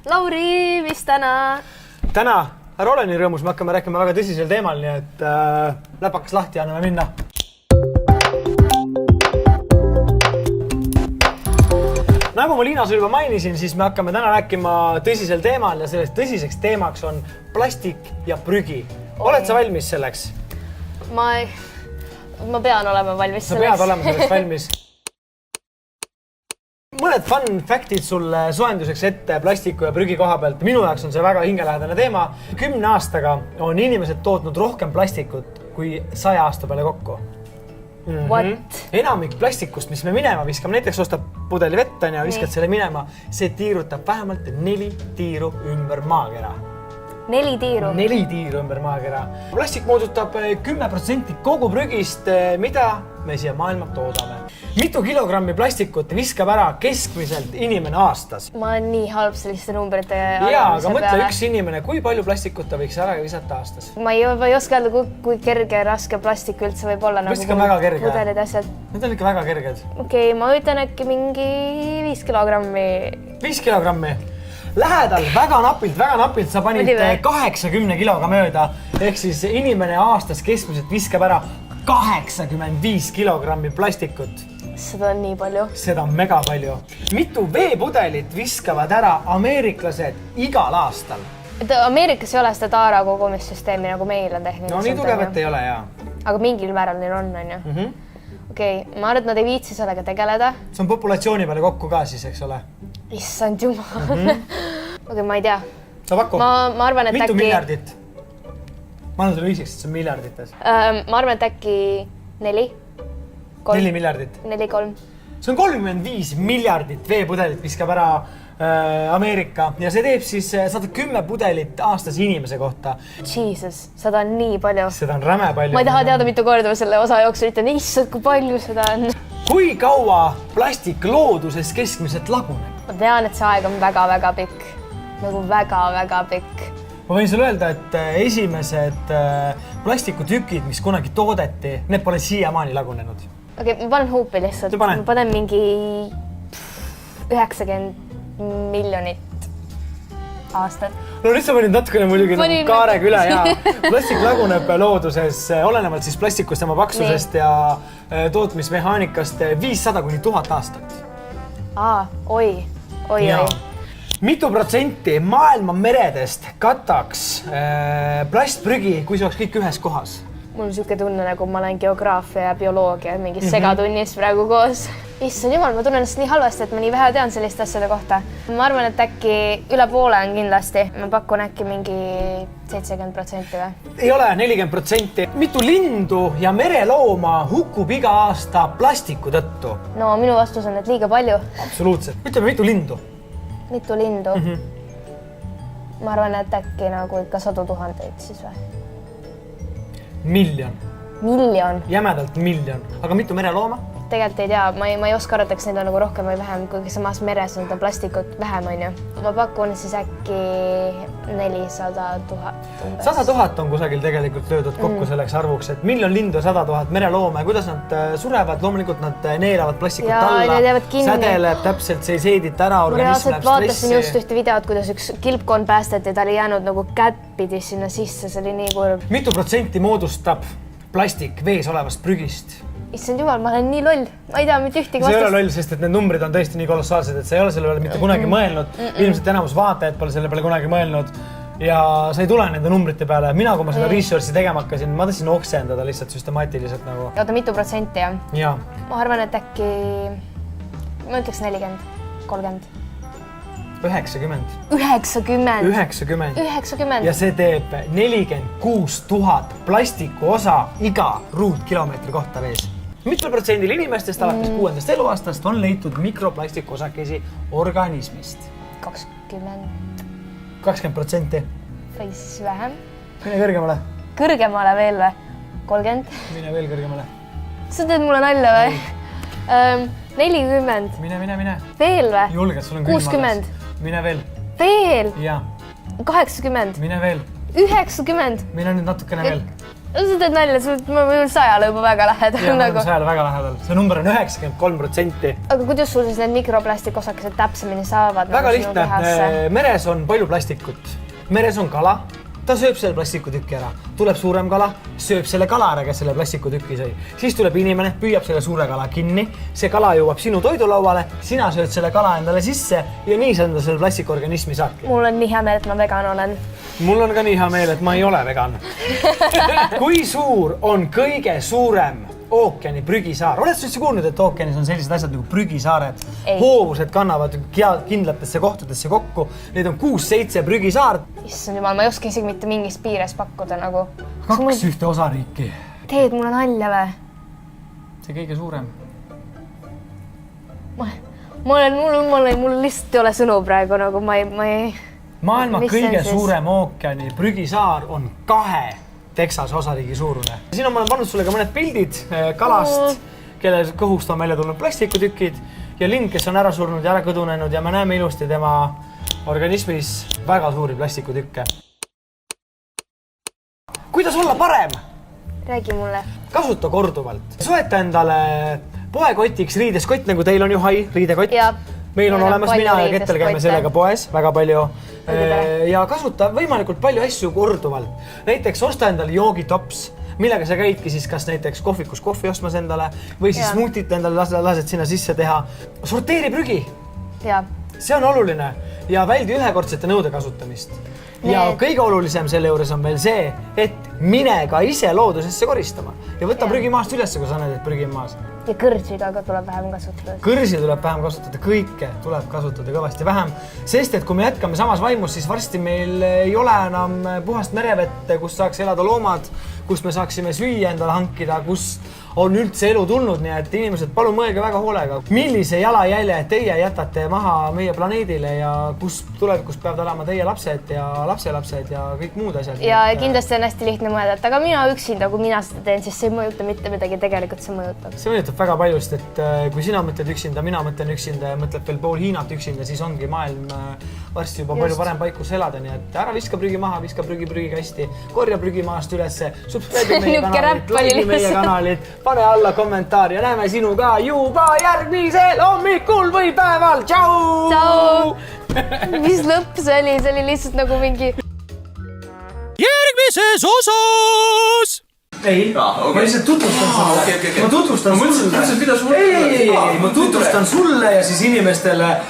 Lauri, mis täna? Täna, ära ole nii rõõmus, me hakkame rääkima väga tõsisel teemal, nii et läpakas lahti ja anname minna. Nagu ma Liina sul juba mainisin, siis me hakkame täna rääkima tõsisel teemal ja sellest tõsiseks teemaks on plastik ja prügi. Oled sa valmis selleks? Ma pean olema valmis selleks. Sa pead olema selleks valmis. Mõned fun factid sulle soenduseks ette plastiku ja prügi koha pealt. Minu jaoks on see väga hingelähedane teema. 10 aastaga on inimesed tootnud rohkem plastikut kui 100 aasta peale kokku. What? Enamik plastikust, mis me minema viskame, näiteks ostab pudeli vett ja viskad selle minema, see tiirutab vähemalt 4 tiiru ümber maakera. 4 tiiru? 4 tiiru ümber maakera. Plastik moodustab 10% kogu prügist, mida me siia maailma toodame. Mitu kilogrammi plastikut viskab ära keskmiselt inimene aastas? Ma olen nii halb selliste numbrite jaa, aga mõtle üks inimene, kui palju plastikut ta võiks ära visata aastas? Ma ei oska öelda, kui kerge ja raske plastik üldse võib olla. Plastik on väga kerge. Pudelid asjad. Need on ikka väga kerged. Okei, ma ütlen äkki mingi 5 kilogrammi. 5 kilogrammi? Lähedal, väga napilt sa panid 80 kiloga mööda. Ehk siis inimene aastas keskmiselt viskab ära 85 kilogrammi plastikut. Seda on nii palju. Seda on mega palju. Mitu veepudelit viskavad ära ameeriklased igal aastal? Ameerikas ei ole seda taara kogumissüsteemi nagu meil on tehniliselt. No nii tugevat ei ole, jaa. Aga mingil määral neil on ju. Okei, ma arvan, et nad ei viitsi sellega tegeleda. See on populatsiooni peale kokku ka siis, eks ole? Issand jumal. Okei, ma ei tea. Sa paku? Ma arvan, et mitu miljardit? Ma annan sulle viisiks, et see on miljardites. Ma arvan, et äkki 4. 4 miljardit? 4-3. See on 35 miljardit veepudelit viskab ära Ameerika ja see teeb siis 110 pudelit aastas inimese kohta. Jesus, seda on nii palju. Seda on räme palju. Ma ei taha teada, mitu korda selle osa jooksul ütlen, issand, kui palju seda on. Kui kaua plastik looduses keskmiselt laguneb? Ma tean, et see aeg on väga-väga pikk. Nagu väga-väga pikk. Ma võin sulle öelda, et esimesed plastikutükid, mis kunagi toodeti, need pole siiamaani lagunenud. Okei, ma panen huupi lihtsalt. Ma panen mingi 90 miljonit aastat. No nüüd sa panid natukene muidugi kaarega üle ja plastik laguneb looduses, olenevalt siis plastikust tema paksusest ja tootmismehaanikast 500–1000 aastat. Oi. Mitu protsenti maailma meredest kataks plastprügi, kui see oleks kõik ühes kohas? Mul on siuke tunne, nagu ma olen geograafia ja bioloogia mingis segatunnis praegu koos. Issand jumal, ma tunnen ennast nii halvasti, et ma nii vähe tean selliste asjade kohta. Ma arvan, et äkki üle poole on kindlasti. Ma pakun äkki mingi 70% või? Ei ole, 40%. Mitu lindu ja merelooma hukkub iga aasta plastiku tõttu? No minu vastus on, et liiga palju. Absoluutselt. Ütleme, mitu lindu? Mitu lindu? Ma arvan, et äkki nagu ikka 100 000 siis või? Miljon. Jämedalt miljon. Aga mitu merelooma? Tegelikult ei tea, ma ei oska arvata, eks neid on nagu rohkem või vähem, kui samas meres on plastikut vähem, on ju. Ma pakun siis äkki 400 000. 100 000 on kusagil tegelikult löödud kokku selleks arvuks, et miljon lindu, 100 000 merelooma ja kuidas nad surevad, loomulikult nad neelavad plastikut alla, sädeleb täpselt, see ei seedita ära, organism läheb stressi. Vaatasin just ühte videot, kuidas üks kilpkond päästeti, ta oli jäänud nagu kättpidi sinna sisse, see oli nii kurb. Mitu protsenti moodustab plastik vees olevast prügist? Issand jumal, ma olen nii loll. Ma ei tea, mitte ühtegi vastust. See ei ole loll, sest et need numbrid on tõesti nii kolossaalsed, et sa ei ole selle peale mitte kunagi mõelnud. Ilmselt enamus vaatajad pole selle peale kunagi mõelnud ja sa ei tule nende numbrite peale. Mina, kui ma seda researchi tegema hakkasin, ma tahtsin oksendada lihtsalt süstemaatiliselt nagu. Oota, mitu protsenti, jah? Jaa. Ma arvan, et äkki, ma ütleks 40, 30. 90. 90. Ja see teeb 46 000 plastiku osa iga ruutkilomeetri kohta vees. Mitmel protsendil inimestest alates 6. eluaastast on leitud mikroplastiku osakesi organismist? 20%. 20%? Või siis vähem. Mine kõrgemale. Kõrgemale veel või? 30? Mine veel kõrgemale. Sa teed mulle nalja või? 40. Mine. Veel või? Julged, sul on 60. Mine veel. Veel? Jaa. 80. Mine veel. 90. Mine nüüd natukene veel. Sa teed nalja, ma võin 100 juba väga lähedal. Ja, nagu. 100 väga lähedal. See number on 93%. Aga kuidas sul siis need mikroplastikosakesed täpsemini saavad? Väga lihtne. Meres on palju plastikut. Meres on kala. Ta sööb selle plastikutükki ära. Tuleb suurem kala, sööb selle kala ära, kes selle plastikutükki sõi. Siis tuleb inimene, püüab selle suure kala kinni. See kala jõuab sinu toidulauale, sina sööd selle kala endale sisse ja nii sa enda selle plastikorganismi saadki. Mul on nii hea meel, et ma vegan olen. Mul on ka nii hea meel, et ma ei ole vegan. Kui suur on kõige suurem ookeani prügisaar? Oled sa üldse kuulnud, et ookeanis on sellised asjad nagu prügisaared? Hoovused kannavad kindlatesse kohtadesse kokku. Neid on 6-7 prügisaart. Issand jumal, ma ei oska isegi mitte mingis piires pakkuda nagu. 2 ühte osariiki. Teed mulle nalja või? See kõige suurem. Mul lihtsalt ei ole sõnu praegu nagu ma ei... Maailma kõige suurem ookeani prügisaar on 2 Texase osariigi suurune. Siin on ma pannud sulle ka mõned pildid kalast, kelle kõhust on välja tulnud plastikutükid ja lind, kes on ära surnud ja ära kõdunenud ja me näeme ilusti tema organismis väga suuri plastikutükke. Kuidas olla parem? Räägi mulle. Kasuta korduvalt. Soeta endale poekotiks riideskott, nagu teil on ju hai, riidekott. Meil on olemas, mina ja Kettel käime sellega poes väga palju ja kasuta võimalikult palju asju korduvalt. Näiteks osta endale joogitops, millega sa käidki siis kas näiteks kohvikus kohvi ostmas endale või siis smuutit endale lased sinna sisse teha. Sorteeri prügi. See on oluline ja väldi ühekordsete nõude kasutamist. Ja kõige olulisem selle juures on veel see, et mine ka ise loodusesse koristama ja võta prügi maast üles, kui sa näed, et prügi on maas. Ja kõrsi ka tuleb vähem kasutada. Kõrsi tuleb vähem kasutada, kõike tuleb kasutada kõvasti vähem, sest et kui me jätkame samas vaimus, siis varsti meil ei ole enam puhast merevette, kus saaks elada loomad, kus me saaksime süüa endale hankida, kus on üldse elu tulnud, nii et inimesed, palun mõelge väga hoolega, millise jalajälje teie jätate maha meie planeedile ja kus tulevikus peavad olema teie lapsed ja lapselapsed ja kõik muud asjad. Ja kindlasti on hästi lihtne mõelda, et aga mina üksinda, kui mina seda teen, siis see ei mõjuta mitte midagi, tegelikult see mõjutab. See mõjutab väga paljust, et kui sina mõtled üksinda, mina mõtlen üksinda ja mõtled veel pool Hiinat üksinda, siis ongi maailm varsti juba palju parem paik, kus elada, nii et ära viska prügi maha, viska prügikasti, korja prügimaast ülesse, subscribe meie kanalit, pane alla kommentaar ja näeme sinu ka juba järgmisel hommikul või päeval. Tšau! Tšau! Mis lõpp see oli? See oli lihtsalt nagu mingi... Järgmises osas! Ei, ma lihtsalt tutvustan sulle. Ma tutvustan sulle. Ma tutvustan sulle ja siis inimestele